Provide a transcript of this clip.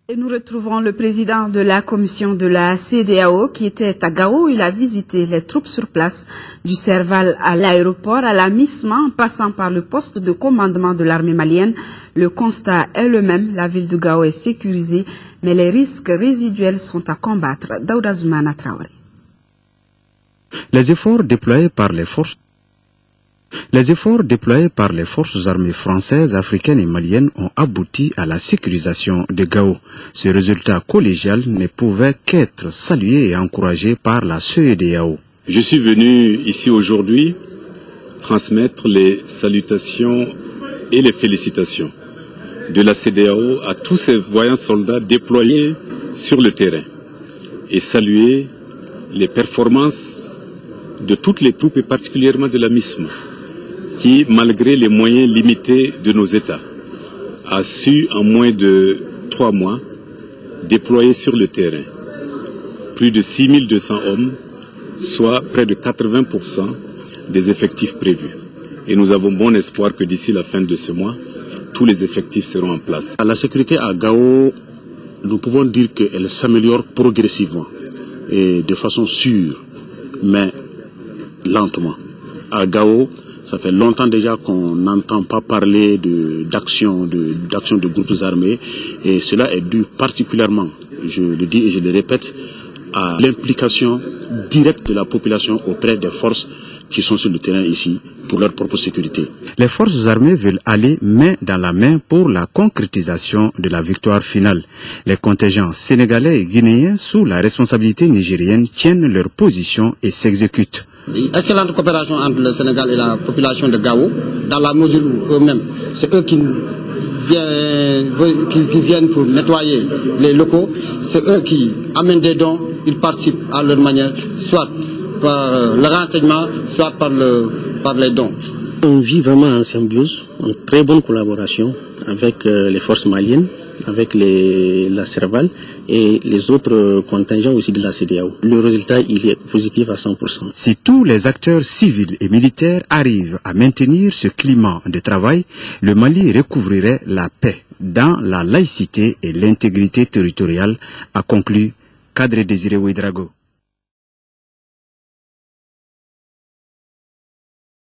Et nous retrouvons le président de la commission de la CEDEAO qui était à Gao. Il a visité les troupes sur place du Serval à l'aéroport, à la MISMA, en passant par le poste de commandement de l'armée malienne. Le constat est le même, la ville de Gao est sécurisée, mais les risques résiduels sont à combattre. Daouda Zoumana Traoré. Les efforts déployés par les forces armées françaises, africaines et maliennes ont abouti à la sécurisation de Gao. Ce résultat collégial ne pouvait qu'être salué et encouragé par la CEDEAO. Je suis venu ici aujourd'hui transmettre les salutations et les félicitations de la CEDEAO à tous ces voyants soldats déployés sur le terrain et saluer les performances de toutes les troupes et particulièrement de la MISMA, qui, malgré les moyens limités de nos États, a su, en moins de 3 mois, déployer sur le terrain plus de 6200 hommes, soit près de 80% des effectifs prévus. Et nous avons bon espoir que d'ici la fin de ce mois, tous les effectifs seront en place. La sécurité à Gao, nous pouvons dire qu'elle s'améliore progressivement et de façon sûre, mais lentement. À Gao, ça fait longtemps déjà qu'on n'entend pas parler d'action de groupes armés et cela est dû particulièrement, je le dis et je le répète, à l'implication directe de la population auprès des forces qui sont sur le terrain ici pour leur propre sécurité. Les forces armées veulent aller main dans la main pour la concrétisation de la victoire finale. Les contingents sénégalais et guinéens sous la responsabilité nigérienne tiennent leur position et s'exécutent. Excellente coopération entre le Sénégal et la population de Gao, dans la mesure où eux-mêmes, c'est eux qui viennent pour nettoyer les locaux, c'est eux qui amènent des dons, ils participent à leur manière, soit par le renseignement, soit par les dons. On vit vraiment en symbiose, en très bonne collaboration avec les forces maliennes, avec la Serval et les autres contingents aussi de la CEDEAO. Le résultat, il est positif à 100%. Si tous les acteurs civils et militaires arrivent à maintenir ce climat de travail, le Mali recouvrirait la paix dans la laïcité et l'intégrité territoriale, a conclu Kadre Désiré Ouedraogo.